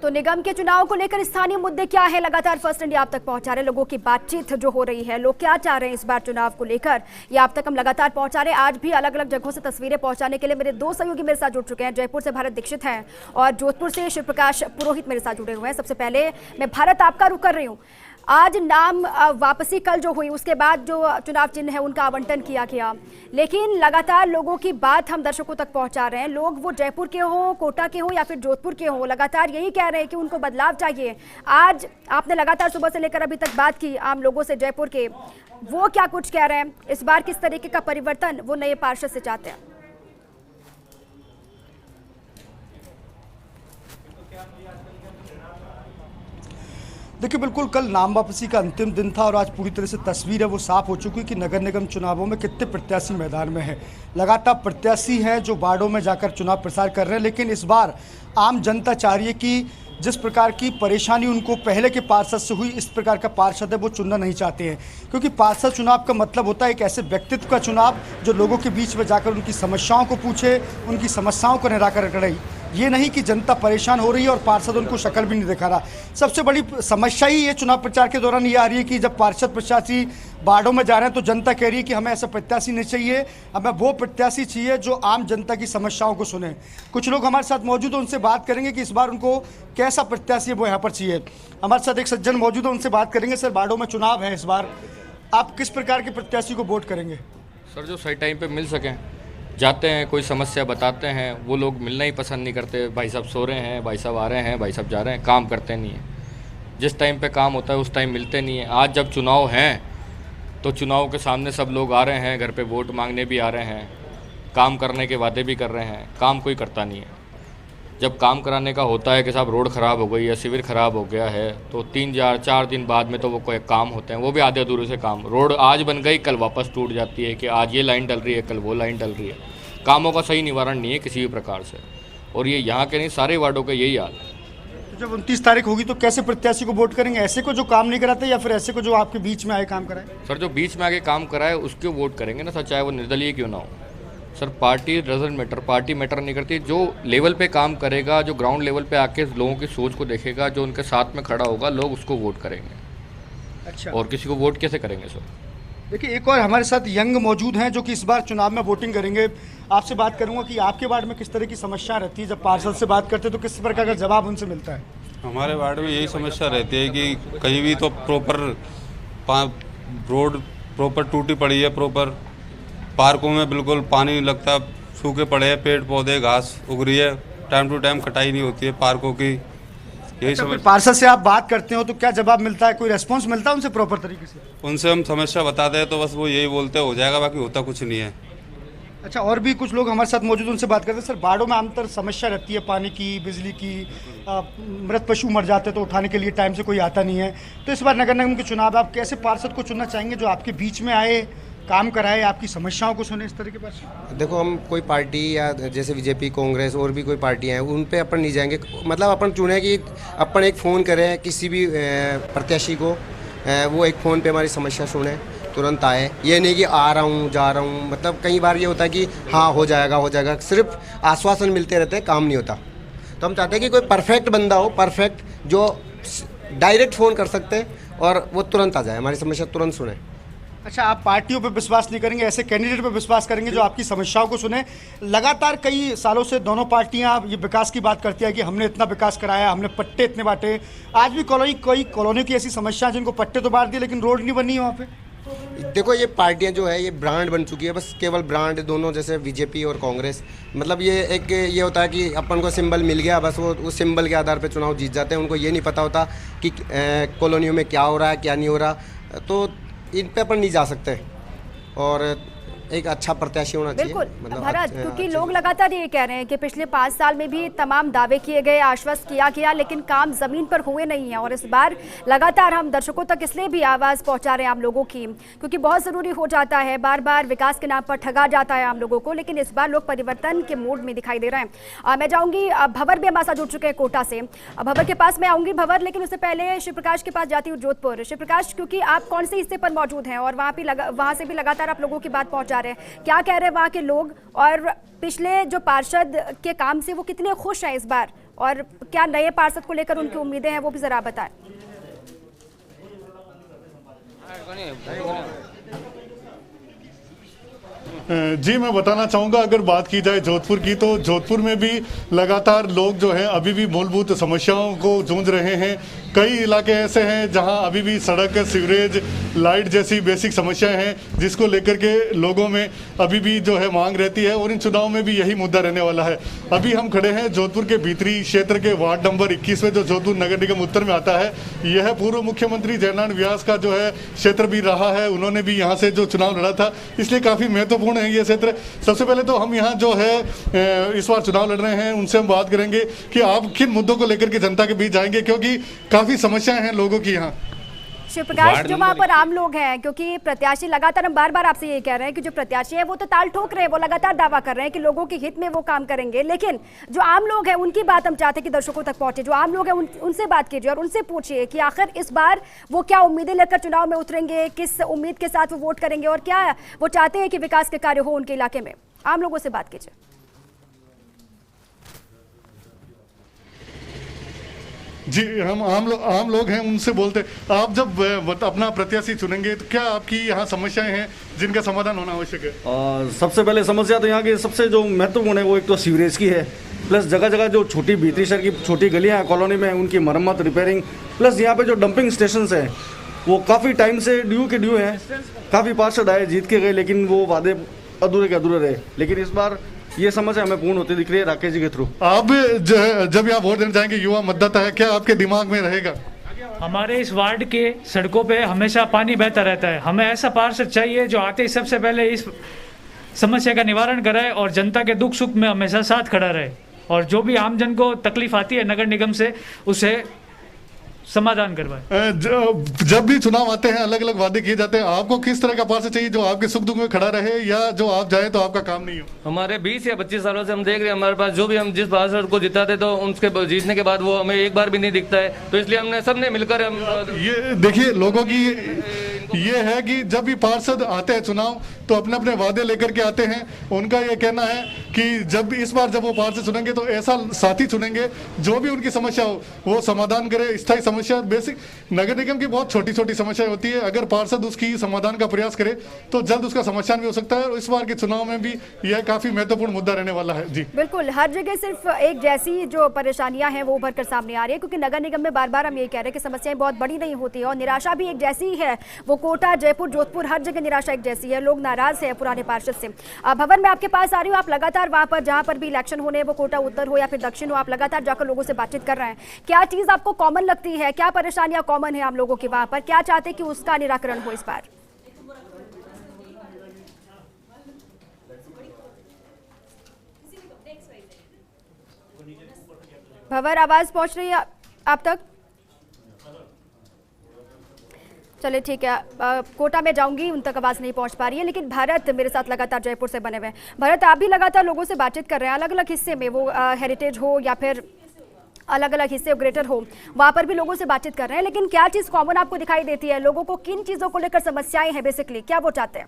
तो निगम के चुनाव को लेकर स्थानीय मुद्दे क्या है, लगातार फर्स्ट इंडिया आप तक पहुंचा रहे लोगों की बातचीत जो हो रही है, लोग क्या चाह रहे हैं इस बार चुनाव को लेकर, ये आप तक हम लगातार पहुंचा रहे हैं। आज भी अलग अलग जगहों से तस्वीरें पहुंचाने के लिए मेरे दो सहयोगी मेरे साथ जुड़ चुके हैं। जयपुर से भारत दीक्षित हैं और जोधपुर से शिव प्रकाश पुरोहित मेरे साथ जुड़े हुए हैं। सबसे पहले मैं भारत आपका रुख कर रही हूँ। आज नाम वापसी कल जो हुई उसके बाद जो चुनाव चिन्ह है उनका आवंटन किया गया, लेकिन लगातार लोगों की बात हम दर्शकों तक पहुंचा रहे हैं। लोग वो जयपुर के हो, कोटा के हो या फिर जोधपुर के हो, लगातार यही कह रहे हैं कि उनको बदलाव चाहिए। आज आपने लगातार सुबह से लेकर अभी तक बात की आम लोगों से जयपुर के, वो क्या कुछ कह रहे हैं, इस बार किस तरीके का परिवर्तन वो नए पार्षद से चाहते हैं। देखिए, बिल्कुल कल नाम वापसी का अंतिम दिन था और आज पूरी तरह से तस्वीर है वो साफ हो चुकी है कि नगर निगम चुनावों में कितने प्रत्याशी मैदान में हैं। लगातार प्रत्याशी हैं जो वार्डों में जाकर चुनाव प्रचार कर रहे हैं, लेकिन इस बार आम जनता चाह रही है कि जिस प्रकार की परेशानी उनको पहले के पार्षद से हुई, इस प्रकार का पार्षद है वो चुनना नहीं चाहते हैं। क्योंकि पार्षद चुनाव का मतलब होता है एक ऐसे व्यक्तित्व का चुनाव जो लोगों के बीच में जाकर उनकी समस्याओं को पूछे, उनकी समस्याओं को निराकरण करे। ये नहीं कि जनता परेशान हो रही है और पार्षद उनको शक्ल भी नहीं दिखा रहा। सबसे बड़ी समस्या ही ये चुनाव प्रचार के दौरान ये आ रही है कि जब पार्षद प्रत्याशी वार्डों में जा रहे हैं तो जनता कह रही है कि हमें ऐसा प्रत्याशी नहीं चाहिए, हमें वो प्रत्याशी चाहिए जो आम जनता की समस्याओं को सुने। कुछ लोग हमारे साथ मौजूद हैं, उनसे बात करेंगे कि इस बार उनको कैसा प्रत्याशी है वो यहाँ पर चाहिए। हमारे साथ एक सज्जन मौजूद है, उनसे बात करेंगे। सर, वार्डों में चुनाव है इस बार, आप किस प्रकार के प्रत्याशी को वोट करेंगे? सर, जो सही टाइम पर मिल सकें। जाते हैं, कोई समस्या बताते हैं, वो लोग मिलना ही पसंद नहीं करते। भाई साहब सो रहे हैं, भाई साहब आ रहे हैं, भाई साहब जा रहे हैं, काम करते नहीं हैं। जिस टाइम पे काम होता है उस टाइम मिलते नहीं हैं। आज जब चुनाव हैं तो चुनाव के सामने सब लोग आ रहे हैं, घर पे वोट मांगने भी आ रहे हैं, काम करने के वादे भी कर रहे हैं, काम कोई करता नहीं है। जब काम कराने का होता है कि साहब रोड ख़राब हो गई है, शिविर ख़राब हो गया है, तो 3-4 दिन बाद में तो वो कोई काम होते हैं, वो भी आधे अधूरे से काम। रोड आज बन गई, कल वापस टूट जाती है कि आज ये लाइन डल रही है, कल वो लाइन डल रही है। कामों का सही निवारण नहीं है किसी भी प्रकार से, और ये यहाँ के नहीं सारे वार्डों का यही हाल है। तो जब 29 तारीख होगी तो कैसे प्रत्याशी को वोट करेंगे? ऐसे को जो काम नहीं कराते या फिर ऐसे को जो आपके बीच में आए काम कराए? सर, जो बीच में आके काम कराए उसके वोट करेंगे ना सर, चाहे वो निर्दलीय क्यों ना हो। Sir, party doesn't matter, party matter नहीं करती। जो लेवल पे काम करेगा, जो ग्राउंड लेवल पे आके लोगों की सोच को देखेगा, जो उनके साथ में खड़ा होगा, लोग उसको वोट करेंगे। अच्छा, और किसी को वोट कैसे करेंगे सर? देखिए, एक और हमारे साथ यंग मौजूद हैं जो कि इस बार चुनाव में वोटिंग करेंगे। आपसे बात करूंगा कि आपके वार्ड में किस तरह की समस्या रहती है, जब पार्षद से बात करते हैं तो किस प्रकार का जवाब उनसे मिलता है? हमारे वार्ड में यही समस्या रहती है कि कहीं भी तो प्रॉपर रोड प्रॉपर टूटी पड़ी है, प्रॉपर पार्कों में बिल्कुल पानी नहीं लगता, सूखे पड़े हैं, पेड़ पौधे घास उग रही है, टाइम टू टाइम कटाई नहीं होती है पार्कों की। यही समस्या। पार्षद से आप बात करते हो तो क्या जवाब मिलता है, कोई रेस्पॉन्स मिलता है उनसे प्रॉपर तरीके से? उनसे हम समस्या बताते हैं तो बस वो यही बोलते हो जाएगा, बाकी होता कुछ नहीं है। अच्छा, और भी कुछ लोग हमारे साथ मौजूद, उनसे बात करते हैं। सर, वार्डों में आमतौर समस्या रहती है पानी की, बिजली की, मृत पशु मर जाते हैं तो उठाने के लिए टाइम से कोई आता नहीं है। तो इस बार नगर निगम के चुनाव आप कैसे पार्षद को चुनना चाहेंगे जो आपके बीच में आए, काम कराए, आपकी समस्याओं को सुने, इस तरह के पास? देखो, हम कोई पार्टी या जैसे बीजेपी, कांग्रेस और भी कोई पार्टियां हैं, उन पे अपन नहीं जाएंगे। मतलब अपन चुने कि अपन एक फ़ोन करें किसी भी प्रत्याशी को, वो एक फ़ोन पे हमारी समस्या सुने, तुरंत आए। ये नहीं कि आ रहा हूँ जा रहा हूँ। मतलब कई बार ये होता है कि हाँ हो जाएगा, सिर्फ आश्वासन मिलते रहते हैं, काम नहीं होता। तो हम चाहते हैं कि कोई परफेक्ट बंदा हो, परफेक्ट जो डायरेक्ट फ़ोन कर सकते हैं और वो तुरंत आ जाए, हमारी समस्या तुरंत सुने। अच्छा, आप पार्टियों पे विश्वास नहीं करेंगे, ऐसे कैंडिडेट पे विश्वास करेंगे जो आपकी समस्याओं को सुने। लगातार कई सालों से दोनों पार्टियां ये विकास की बात करती है कि हमने इतना विकास कराया, हमने पट्टे इतने बांटे। आज भी कई कॉलोनियों की ऐसी समस्या है जिनको पट्टे तो बांट दिए लेकिन रोड नहीं बनी है वहाँ पे। देखो, ये पार्टियां जो है ये ब्रांड बन चुकी है, बस केवल ब्रांड। दोनों जैसे बीजेपी और कांग्रेस, मतलब ये एक ये होता है कि अपन को सिंबल मिल गया, बस वो उस सिंबल के आधार पे चुनाव जीत जाते हैं। उनको ये नहीं पता होता कि कॉलोनियों में क्या हो रहा है, क्या नहीं हो रहा। तो इन पे अपन नहीं जा सकते और एक अच्छा प्रत्याशी होना चाहिए। बिल्कुल भरत, क्योंकि लोग लगातार ये कह रहे हैं कि पिछले 5 साल में भी तमाम दावे किए गए, आश्वस्त किया गया, लेकिन काम जमीन पर हुए नहीं है। और इस बार लगातार हम दर्शकों तक इसलिए भी आवाज़ पहुंचा रहे हैं आम लोगों की, क्योंकि बहुत ज़रूरी हो जाता है, बार बार विकास के नाम पर ठगा जाता है आम लोगों को। लेकिन इस बार लोग परिवर्तन के मूड में दिखाई दे रहे हैं। मैं जाऊँगी, भंवर भी हमारे साथ जुड़ चुके हैं कोटा से। भंवर के पास मैं आऊँगी भंवर, लेकिन उससे पहले शिव प्रकाश के पास जाती हूँ, जोधपुर। शिव प्रकाश, क्योंकि आप कौन से हिस्से पर मौजूद हैं और वहाँ से भी लगातार आप लोगों की बात पहुँचा रहे हैं, क्या कह रहे हैं वहाँ के लोग, और पिछले जो पार्षद के काम से वो कितने खुश हैं इस बार, और क्या नए पार्षद को लेकर उनकी उम्मीदें हैं वो भी जरा बताएं। जी मैं बताना चाहूँगा, अगर बात की जाए जोधपुर की, तो जोधपुर में भी लगातार लोग जो हैं अभी भी मूलभूत समस्याओं को जूझ रहे हैं। कई इलाके ऐसे हैं जहां अभी भी सड़क, सीवरेज, लाइट जैसी बेसिक समस्याएं हैं जिसको लेकर के लोगों में अभी भी जो है मांग रहती है, और इन चुनाव में भी यही मुद्दा रहने वाला है। अभी हम खड़े हैं जोधपुर के भीतरी क्षेत्र के वार्ड नंबर 21 में, जो जोधपुर नगर निगम उत्तर में आता है। यह पूर्व मुख्यमंत्री जयनारायण व्यास का जो है क्षेत्र भी रहा है, उन्होंने भी यहाँ से जो चुनाव लड़ा था, इसलिए काफ़ी महत्वपूर्ण है ये क्षेत्र। सबसे पहले तो हम यहाँ जो है इस बार चुनाव लड़ रहे हैं उनसे हम बात करेंगे कि आप किन मुद्दों को लेकर के जनता के बीच जाएंगे, क्योंकि काफी समस्याएं हैं लोगों की यहाँ। शिव प्रकाश, जो वहाँ पर आम लोग हैं, क्योंकि प्रत्याशी लगातार, हम बार बार आपसे ये कह रहे हैं कि जो प्रत्याशी हैं वो तो ताल ठोक रहे हैं, वो लगातार दावा कर रहे हैं कि लोगों के हित में वो काम करेंगे, लेकिन जो आम लोग हैं उनकी बात हम चाहते हैं कि दर्शकों तक पहुंचे। जो आम लोग हैं उनसे बात कीजिए और उनसे पूछिए कि आखिर इस बार वो क्या उम्मीदें लेकर चुनाव में उतरेंगे, किस उम्मीद के साथ वो वोट करेंगे और क्या वो चाहते हैं कि विकास के कार्य हो उनके इलाके में। आम लोगों से बात कीजिए। जी हम आम लोग हैं, उनसे बोलते हैं। आप जब अपना प्रत्याशी चुनेंगे तो क्या आपकी यहाँ समस्याएं हैं जिनका समाधान होना आवश्यक है? सबसे पहले समस्या तो यहाँ की सबसे जो महत्वपूर्ण है वो एक तो सीवरेज की है, प्लस जगह जगह जो छोटी भीतरी शहर की छोटी गलियाँ हैं कॉलोनी में, उनकी मरम्मत, रिपेयरिंग, प्लस यहाँ पे जो डंपिंग स्टेशन हैं वो काफ़ी टाइम से ड्यू हैं। काफ़ी पार्षद आए, जीत के गए, लेकिन वो वादे अधूरे के अधूरे रहे। लेकिन इस बार ये समस्या हमें पूर्ण होती दिख रही है राकेश जी के थ्रू। आप जब यहाँ वोट देने जाएंगे, युवा मतदाता है, क्या आपके दिमाग में रहेगा? हमारे इस वार्ड के सड़कों पे हमेशा पानी बहता रहता है। हमें ऐसा पार्षद चाहिए जो आते ही सबसे पहले इस समस्या का निवारण कराए और जनता के दुख सुख में हमेशा साथ खड़ा रहे, और जो भी आमजन को तकलीफ आती है नगर निगम से उसे समाधान करवाए। जब भी चुनाव आते हैं अलग अलग वादे किए जाते हैं, आपको किस तरह का पार्षद चाहिए जो आपके सुख दुख में खड़ा रहे, या जो आप जाए तो आपका काम नहीं हो? हमारे 20 या 25 सालों से हम देख रहे हैं, हमारे पास जो भी हम जिस पार्षद को जिताते तो उसके जीतने के बाद वो हमें एक बार भी नहीं दिखता है, तो इसलिए हमने सबने मिलकर हम ये देखिए, लोगों की ये है कि जब भी पार्षद आते हैं चुनाव तो अपने अपने वादे लेकर के आते हैं। उनका ये कहना है कि इस बार जब वो पार्षद चुनेंगे तो ऐसा साथी चुनेंगे जो भी उनकी समस्या हो वो समाधान करे। स्थायी समस्या, बेसिक नगर निगम की बहुत छोटी छोटी समस्या होती है, अगर पार्षद उसकी समाधान का प्रयास करे तो जल्द उसका समाधान भी हो सकता है। और इस बार के चुनाव में भी यह काफी महत्वपूर्ण मुद्दा रहने वाला है। जी बिल्कुल, हर जगह सिर्फ एक जैसी जो परेशानियां हैं वो उभर कर सामने आ रही है, क्योंकि नगर निगम में बार बार हम ये कह रहे हैं कि समस्याएं बहुत बड़ी नहीं होती है और निराशा भी एक जैसी ही है। वो कोटा, जयपुर, जोधपुर, हर जगह निराशा एक जैसी है। लोग नाराज है पुराने पार्षद से। भवन में आपके पास आ रही हूँ, आप लगातार वहां पर जहां पर भी इलेक्शन होने, वो कोटा उत्तर हो या फिर दक्षिण हो, आप लगातार जाकर लोगों से बातचीत कर रहे हैं। क्या चीज आपको कॉमन लगती है, क्या परेशानियां कॉमन है आम लोगों की वहां पर, क्या चाहते हैं कि उसका निराकरण हो इस बार? भंवर, आवाज पहुंच रही है आप तक? चलिए ठीक है, कोटा में जाऊंगी, उन तक आवाज नहीं पहुंच पा रही है। लेकिन भारत मेरे साथ लगातार जयपुर से बने हुए हैं। भारत, आप भी लगातार लोगों से बातचीत कर रहे हैं, अलग अलग हिस्से में, वो हेरिटेज हो या फिर अलग अलग हिस्से ग्रेटर हो, वहां पर भी लोगों से बातचीत कर रहे हैं। लेकिन क्या चीज कॉमन आपको दिखाई देती है? लोगों को किन चीजों को लेकर समस्याएं हैं, बेसिकली क्या वो चाहते हैं?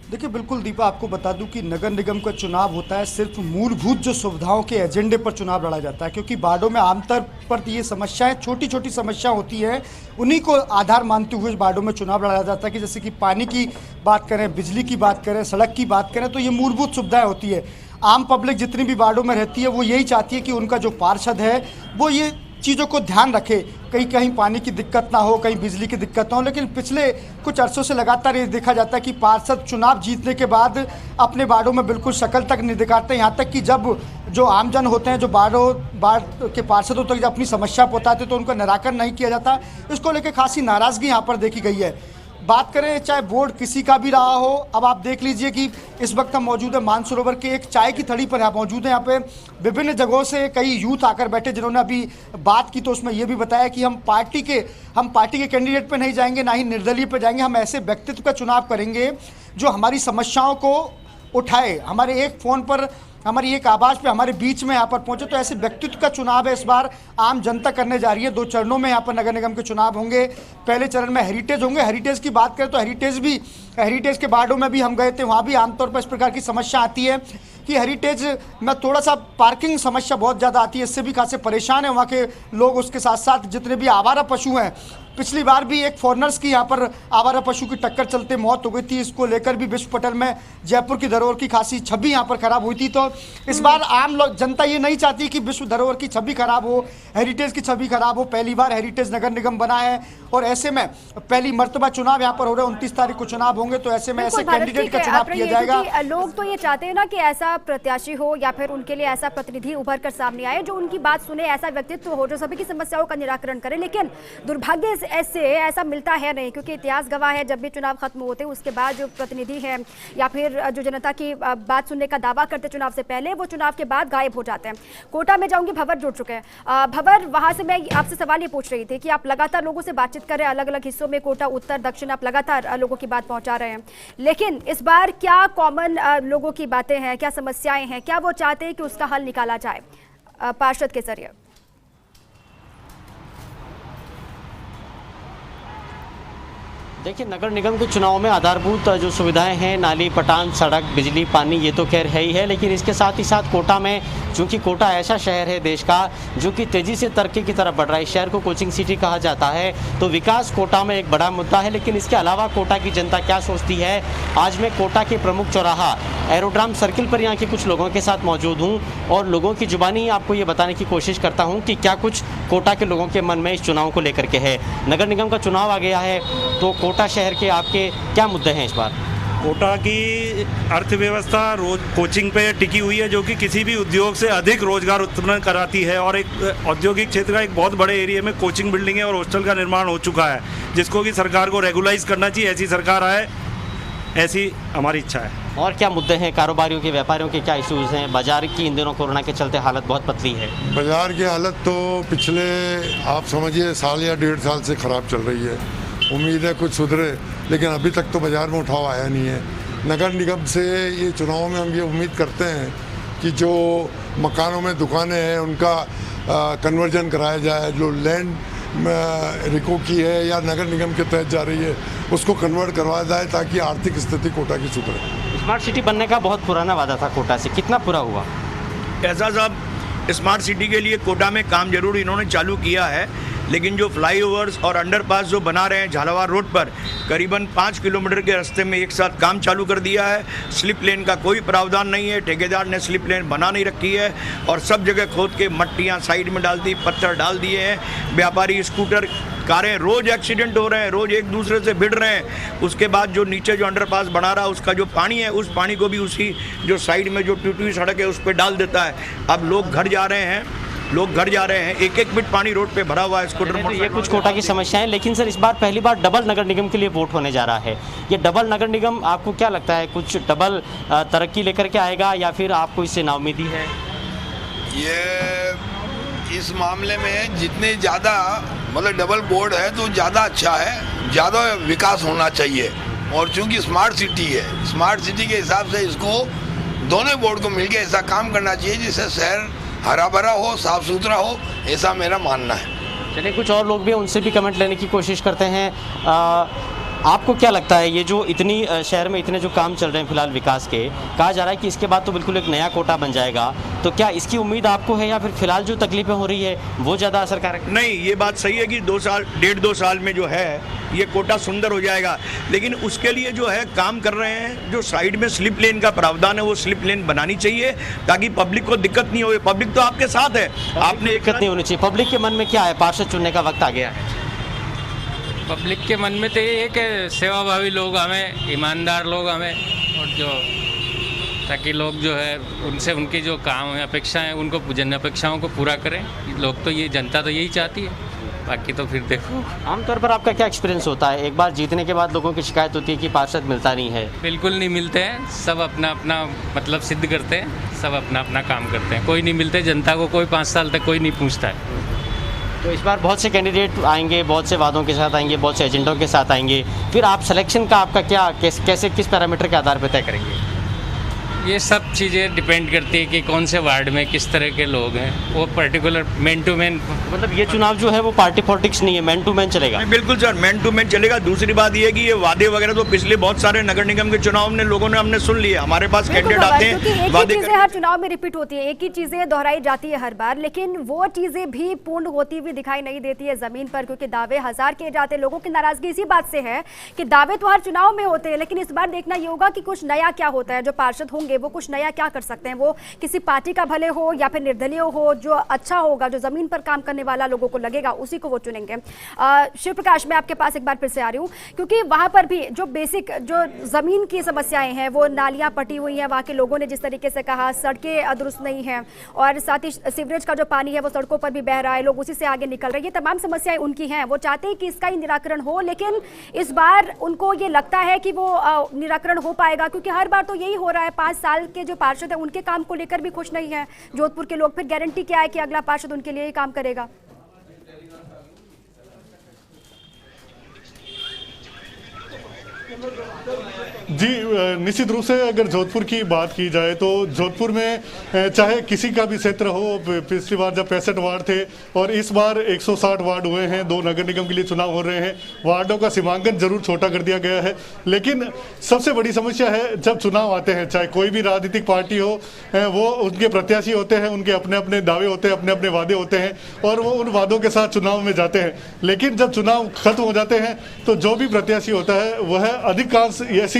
देखिए बिल्कुल दीपा, आपको बता दूं कि नगर निगम का चुनाव होता है, सिर्फ मूलभूत जो सुविधाओं के एजेंडे पर चुनाव लड़ा जाता है, क्योंकि वार्डों में आमतौर पर ये समस्याएं छोटी छोटी समस्या होती है, उन्हीं को आधार मानते हुए वार्डों में चुनाव लड़ा जाता है। कि जैसे कि पानी की बात करें, बिजली की बात करें, सड़क की बात करें, तो ये मूलभूत सुविधाएँ होती है। आम पब्लिक जितनी भी वार्डों में रहती है वो यही चाहती है कि उनका जो पार्षद है वो ये चीज़ों को ध्यान रखे, कहीं कहीं पानी की दिक्कत ना हो, कहीं बिजली की दिक्कत ना हो। लेकिन पिछले कुछ अरसों से लगातार ये देखा जाता है कि पार्षद चुनाव जीतने के बाद अपने वार्डों में बिल्कुल शक्ल तक नहीं दिखाते। यहाँ तक कि जब जो आमजन होते हैं, जो वार्ड के पार्षदों तक जब अपनी समस्या पहुँचाते तो उनका निराकरण नहीं किया जाता। इसको लेकर खासी नाराज़गी यहाँ पर देखी गई है। बात करें चाहे बोर्ड किसी का भी रहा हो, अब आप देख लीजिए कि इस वक्त हम मौजूद है मानसरोवर के एक चाय की थड़ी पर यहाँ मौजूद है। यहाँ पे विभिन्न जगहों से कई यूथ आकर बैठे जिन्होंने अभी बात की, तो उसमें ये भी बताया कि हम पार्टी के कैंडिडेट पे नहीं जाएंगे, ना ही निर्दलीय पे जाएंगे। हम ऐसे व्यक्तित्व का चुनाव करेंगे जो हमारी समस्याओं को उठाए। हमारे एक फ़ोन पर हमारी एक आवाज़ पे हमारे बीच में यहाँ पर पहुंचे। तो ऐसे व्यक्तित्व का चुनाव है इस बार, आम जनता करने जा रही है। 2 चरणों में यहाँ पर नगर निगम के चुनाव होंगे। पहले चरण में हेरिटेज होंगे। हेरिटेज की बात करें तो हेरिटेज के वार्डों में भी हम गए थे, वहाँ भी आमतौर पर इस प्रकार की समस्या आती है कि हेरिटेज में थोड़ा सा पार्किंग समस्या बहुत ज़्यादा आती है, इससे भी खासे परेशान है वहाँ के लोग। उसके साथ साथ जितने भी आवारा पशु हैं, पिछली बार भी एक फॉरनर्स की यहाँ पर आवारा पशु की टक्कर चलते मौत हो गई थी। इसको लेकर भी विश्व पटल में जयपुर की धरोहर की खासी छवि यहाँ पर खराब हुई थी। तो इस बार आम लोग जनता ये नहीं चाहती कि विश्व धरोहर की छवि खराब हो, हेरिटेज की छवि खराब हो। पहली बार हेरिटेज नगर निगम बना है और ऐसे में पहली मर्तबा चुनाव यहाँ पर हो रहे हैं। 29 तारीख को चुनाव होंगे, तो ऐसे में ऐसे कैंडिडेट का चुनाव किया जाएगा। लोग तो ये चाहते हैं ना कि ऐसा प्रत्याशी हो या फिर उनके लिए ऐसा प्रतिनिधि उभर कर सामने आए जो उनकी बात सुने, ऐसा व्यक्तित्व हो जो सभी की समस्याओं का निराकरण करे। लेकिन दुर्भाग्य से ऐसा मिलता है नहीं, क्योंकि इतिहास गवाह है जब भी चुनाव खत्म होते हैं उसके बाद जो प्रतिनिधि हैं या फिर जो जनता की बात सुनने का दावा करते चुनाव से पहले, वो चुनाव के बाद गायब हो जाते हैं। कोटा में जाऊंगी, भंवर जुड़ चुके हैं। भंवर, वहां से मैं आपसे सवाल ये पूछ रही थी कि आप लगातार लोगों से बातचीत कर रहे हैं, अलग अलग हिस्सों में, कोटा, उत्तर, दक्षिण, आप लगातार लोगों की बात पहुंचा रहे हैं। लेकिन इस बार क्या कॉमन लोगों की बातें हैं, क्या समस्याएं हैं, क्या वो चाहते हैं कि उसका हल निकाला जाए पार्षद के जरिए? देखिए, नगर निगम के चुनाव में आधारभूत जो सुविधाएं हैं, नाली, पटान, सड़क, बिजली, पानी, ये तो खैर है ही है, लेकिन इसके साथ ही साथ कोटा में, चूंकि कोटा ऐसा शहर है देश का जो कि तेज़ी से तरक्की की तरफ बढ़ रहा है, इस शहर को कोचिंग सिटी कहा जाता है, तो विकास कोटा में एक बड़ा मुद्दा है। लेकिन इसके अलावा कोटा की जनता क्या सोचती है, आज मैं कोटा के प्रमुख चौराहा एरोड्राम सर्किल पर यहाँ के कुछ लोगों के साथ मौजूद हूँ और लोगों की जुबानी आपको ये बताने की कोशिश करता हूँ कि क्या कुछ कोटा के लोगों के मन में इस चुनाव को लेकर के है। नगर निगम का चुनाव आ गया है, तो कोटा शहर के आपके क्या मुद्दे हैं इस बार? कोटा की अर्थव्यवस्था रोज कोचिंग पे टिकी हुई है, जो कि किसी भी उद्योग से अधिक रोजगार उत्पन्न कराती है और एक औद्योगिक क्षेत्र का एक बहुत बड़े एरिया में कोचिंग बिल्डिंग है और हॉस्टल का निर्माण हो चुका है, जिसको कि सरकार को रेगुलाइज करना चाहिए। ऐसी सरकार आए, ऐसी हमारी इच्छा है। और क्या मुद्दे हैं? कारोबारियों के, व्यापारियों के क्या इश्यूज़ हैं? बाजार की इन दिनों कोरोना के चलते हालत बहुत पतली है। बाजार की हालत तो पिछले आप समझिए साल या 1.5 साल से ख़राब चल रही है। उम्मीद है कुछ सुधरे, लेकिन अभी तक तो बाज़ार में उठाव आया नहीं है। नगर निगम से ये चुनाव में हम ये उम्मीद करते हैं कि जो मकानों में दुकानें हैं उनका कन्वर्जन कराया जाए, जो लैंड रिको की है या नगर निगम के तहत जा रही है उसको कन्वर्ट करवाया जाए, ताकि आर्थिक स्थिति कोटा की सुधरे। स्मार्ट सिटी बनने का बहुत पुराना वादा था कोटा से, कितना पूरा हुआ? ऐसा साहब, स्मार्ट सिटी के लिए कोटा में काम जरूर इन्होंने चालू किया है, लेकिन जो फ्लाईओवर्स और अंडरपास जो बना रहे हैं झालावाड़ रोड पर, करीबन 5 किलोमीटर के रास्ते में एक साथ काम चालू कर दिया है। स्लिप लेन का कोई प्रावधान नहीं है, ठेकेदार ने स्लिप लेन बना नहीं रखी है और सब जगह खोद के मट्टियाँ साइड में डाल दी, पत्थर डाल दिए हैं। व्यापारी स्कूटर, कारें, रोज एक्सीडेंट हो रहे हैं, रोज एक दूसरे से भिड़ रहे हैं। उसके बाद जो नीचे जो अंडरपास बना रहा है उसका जो पानी है, उस पानी को भी उसी जो साइड में जो टूटी हुई सड़क है उस पर डाल देता है। अब लोग घर जा रहे हैं, एक एक बिट पानी रोड पे भरा हुआ है स्कूटर। तो ये कुछ कोटा की समस्याएं, लेकिन सर इस बार पहली बार डबल नगर निगम के लिए वोट होने जा रहा है। ये डबल नगर निगम आपको क्या लगता है, कुछ डबल तरक्की लेकर के आएगा या फिर आपको इससे नाउमीदी है? ये इस मामले में जितने ज़्यादा मतलब डबल बोर्ड है तो ज़्यादा अच्छा है, ज़्यादा विकास होना चाहिए। और चूंकि स्मार्ट सिटी है, स्मार्ट सिटी के हिसाब से इसको दोनों बोर्ड को मिलकर ऐसा काम करना चाहिए जिससे शहर हरा भरा हो, साफ सुथरा हो, ऐसा मेरा मानना है। चलिए, कुछ और लोग भी हैं, उनसे भी कमेंट लेने की कोशिश करते हैं। आपको क्या लगता है, ये जो इतनी शहर में इतने जो काम चल रहे हैं फिलहाल विकास के, कहा जा रहा है कि इसके बाद तो बिल्कुल एक नया कोटा बन जाएगा, तो क्या इसकी उम्मीद आपको है या फिर फिलहाल जो तकलीफें हो रही है वो ज़्यादा असरकारक? नहीं, ये बात सही है कि 1.5-2 साल में जो है ये कोटा सुंदर हो जाएगा, लेकिन उसके लिए जो है काम कर रहे हैं। जो साइड में स्लिप लेन का प्रावधान है वो स्लिप लेन बनानी चाहिए ताकि पब्लिक को दिक्कत नहीं हो। पब्लिक तो आपके साथ है, आपने दिक्कत नहीं होनी चाहिए। पब्लिक के मन में क्या है, पार्षद चुनने का वक्त आ गया है। पब्लिक के मन में तो ये है कि सेवाभावी लोग हमें, ईमानदार लोग हमें, और जो ताकि लोग जो है उनसे उनकी जो काम है, अपेक्षाएं, उनको जन अपेक्षाओं को पूरा करें। लोग तो ये, जनता तो यही चाहती है, बाकी तो फिर देखो। आमतौर पर आपका क्या एक्सपीरियंस होता है, एक बार जीतने के बाद लोगों की शिकायत होती है कि पार्षद मिलता नहीं है? बिल्कुल नहीं मिलते हैं, सब अपना अपना मतलब सिद्ध करते हैं, सब अपना अपना काम करते हैं, कोई नहीं मिलते। जनता को कोई 5 साल तक कोई नहीं पूछता है। तो इस बार बहुत से कैंडिडेट आएंगे, बहुत से वादों के साथ आएंगे, बहुत से एजेंडों के साथ आएंगे, फिर आप सिलेक्शन का आपका क्या, कैसे, किस पैरामीटर के आधार पर तय करेंगे? ये सब चीज़ें डिपेंड करती है कि कौन से वार्ड में किस तरह के लोग हैं, वो पर्टिकुलर मैन टू मैन। मतलब ये चुनाव जो है वो पार्टी पॉलिटिक्स नहीं है, मैन टू मैन चलेगा। नहीं, बिल्कुल सर, मैन टू मैन चलेगा। दूसरी बात ये है कि ये वादे वगैरह तो पिछले बहुत सारे नगर निगम के चुनाव में लोगों ने हमने सुन लिए। हमारे पास कैंडिडेट आते हैं, वादे चीजें हर चुनाव में रिपीट होती है, एक ही चीजें दोहराई जाती है हर बार, लेकिन वो चीजें भी पूर्ण होती हुई दिखाई नहीं देती है जमीन पर, क्योंकि दावे हजार किए जाते हैं। लोगों की नाराजगी इसी बात से है कि दावे तो हर चुनाव में होते हैं, लेकिन इस बार देखना ये होगा कि कुछ नया क्या होता है। जो पार्षद होंगे वो कुछ नया क्या कर सकते हैं, वो किसी पार्टी का भले हो या फिर निर्दलीय हो, जो अच्छा होगा, जो जमीन पर काम करने वाला लोगों को लगेगा, उसी को वो चुनेंगे। शिव प्रकाश, मैं आपके पास एक बार फिर से आ रही हूँ, क्योंकि वहां पर भी जो बेसिक जो जमीन की समस्याएं हैं, वो नालियां पटी हुई हैं, वहां के लोगों ने जिस तरीके से कहा, सड़कें दुरुस्त नहीं है, और साथ ही सीवरेज का जो पानी है वो सड़कों पर भी बह रहा है, लोग उसी से आगे निकल रहे हैं। ये तमाम समस्याएं उनकी हैं, वो चाहते हैं कि इसका ही निराकरण हो, लेकिन इस बार उनको ये लगता है कि वो निराकरण हो पाएगा, क्योंकि हर बार तो यही हो रहा है। 5 साल के जो पार्षद है उनके काम को लेकर भी खुश नहीं है जोधपुर के लोग, फिर गारंटी क्या है कि अगला पार्षद उनके लिए ही काम करेगा? जी, निश्चित रूप से अगर जोधपुर की बात की जाए तो जोधपुर में चाहे किसी का भी क्षेत्र हो, पिछली बार जब 65 वार्ड थे और इस बार 160 वार्ड हुए हैं, 2 नगर निगम के लिए चुनाव हो रहे हैं, वार्डों का सीमांकन जरूर छोटा कर दिया गया है। लेकिन सबसे बड़ी समस्या है जब चुनाव आते हैं, चाहे कोई भी राजनीतिक पार्टी हो, वो उनके प्रत्याशी होते हैं, उनके अपने अपने दावे होते हैं, अपने अपने वादे होते हैं, और वो उन वादों के साथ चुनाव में जाते हैं। लेकिन जब चुनाव खत्म हो जाते हैं तो जो भी प्रत्याशी होता है वह अधिकांश ऐसी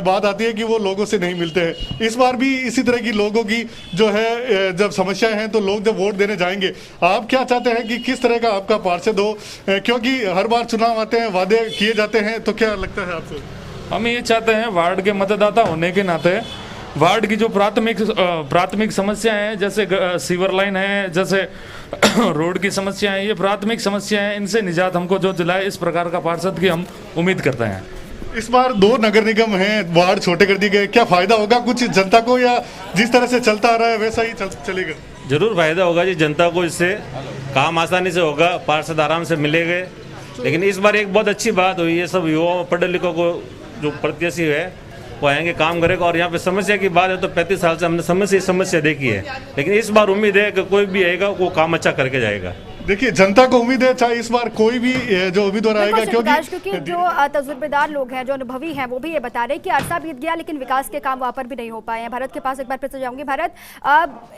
बात आती है कि वो लोगों से नहीं मिलते हैं। इस बार भी इसी तरह की लोगों की जो है जब समस्याएं हैं, तो लोग जब वोट देने जाएंगे, आप क्या चाहते हैं कि किस तरह का आपका पार्षद हो, क्योंकि हर बार चुनाव आते हैं, वादे किए जाते हैं, तो क्या लगता है आपको? हम ये चाहते हैं, वार्ड के मतदाता होने के नाते वार्ड की जो प्राथमिक समस्याएं हैं, जैसे सीवर लाइन है, जैसे रोड की समस्या है, ये प्राथमिक समस्या है, इनसे निजात हमको जो दिलाए, इस प्रकार का पार्षद की हम उम्मीद करते हैं। इस बार 2 नगर निगम हैं, वार्ड छोटे कर दिए गए, क्या फायदा होगा कुछ जनता को, या जिस तरह से चलता आ रहा है वैसा ही चलेगा? जरूर फायदा होगा जी जनता को, इससे काम आसानी से होगा, पार्षद आराम से मिलेंगे। लेकिन इस बार एक बहुत अच्छी बात हुई है, सब युवाओं पढ़े लिखों को जो प्रत्याशी है वो आएंगे, काम करेगा। और यहाँ पे समस्या की बात है तो 35 साल से हमने समस्या देखी है, लेकिन इस बार उम्मीद है कि कोई भी आएगा वो काम अच्छा करके जाएगा। देखिए, जनता को उम्मीद है, चाहे इस बार कोई भी जो उम्मीदवार आएगा, क्योंकि जो तजुर्बेदार लोग हैं, जो अनुभवी हैं, वो भी ये बता रहे हैं कि अरसा बीत गया लेकिन विकास के काम वहाँ पर भी नहीं हो पाए हैं। भारत के पास एक बार फिर से जाऊंगी। भारत,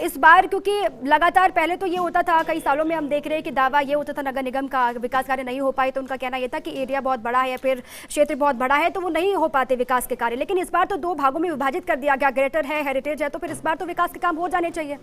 इस बार क्योंकि लगातार पहले तो ये होता था, कई सालों में हम देख रहे हैं कि दावा ये होता था नगर निगम का, विकास कार्य नहीं हो पाए तो उनका कहना यह था कि एरिया बहुत बड़ा है, फिर क्षेत्र बहुत बड़ा है, तो वो नहीं हो पाते विकास के कार्य। लेकिन इस बार तो 2 भागों में विभाजित कर दिया गया, ग्रेटर है, हेरिटेज है, तो फिर इस बार तो विकास के काम हो जाने चाहिए।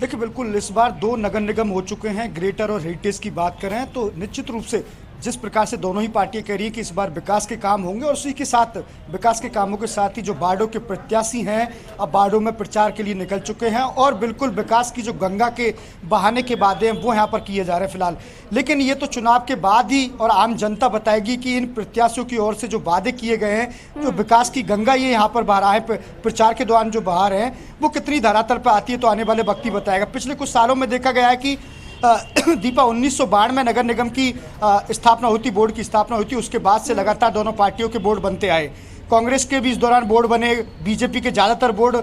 देखिए, बिल्कुल इस बार 2 नगर निगम हो चुके हैं। ग्रेटर और हेरिटेज की बात करें तो निश्चित रूप से जिस प्रकार से दोनों ही पार्टियां कह रही है कि इस बार विकास के काम होंगे, और उसी के साथ विकास के कामों के साथ ही जो बाड़ों के प्रत्याशी हैं अब बाड़ों में प्रचार के लिए निकल चुके हैं, और बिल्कुल विकास की जो गंगा के बहाने के वादे हैं वो यहाँ पर किए जा रहे हैं फिलहाल। लेकिन ये तो चुनाव के बाद ही और आम जनता बताएगी कि इन प्रत्याशियों की ओर से जो वादे किए गए हैं, जो विकास की गंगा ये यहाँ पर बहा रहा है, प्रचार के दौरान जो बहा रहे हैं, वो कितनी धरातल पर आती है तो आने वाले वक्त ही बताएगा। पिछले कुछ सालों में देखा गया है कि दीपा 1992 में नगर निगम की स्थापना हुई थी, बोर्ड की स्थापना हुई थी। उसके बाद से लगातार दोनों पार्टियों के बोर्ड बनते आए। कांग्रेस के भी इस दौरान बोर्ड बने, बीजेपी के ज़्यादातर बोर्ड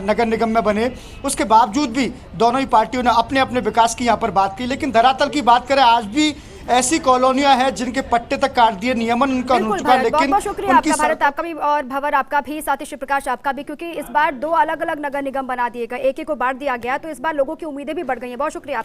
नगर निगम में बने। उसके बावजूद भी दोनों ही पार्टियों ने अपने अपने विकास की यहाँ पर बात की। लेकिन धरातल की बात करें, आज भी ऐसी कॉलोनियां हैं जिनके पट्टे तक काट दिए, नियमन उनका हो चुका है। लेकिन बहुत शुक्रिया आपका भारत, आपका भी, और भंवर आपका भी, साथ ही शिव प्रकाश आपका भी, क्योंकि इस बार 2 अलग अलग नगर निगम बना दिए गए, एक को बांट दिया गया, तो इस बार लोगों की उम्मीदें भी बढ़ गई हैं। बहुत शुक्रिया।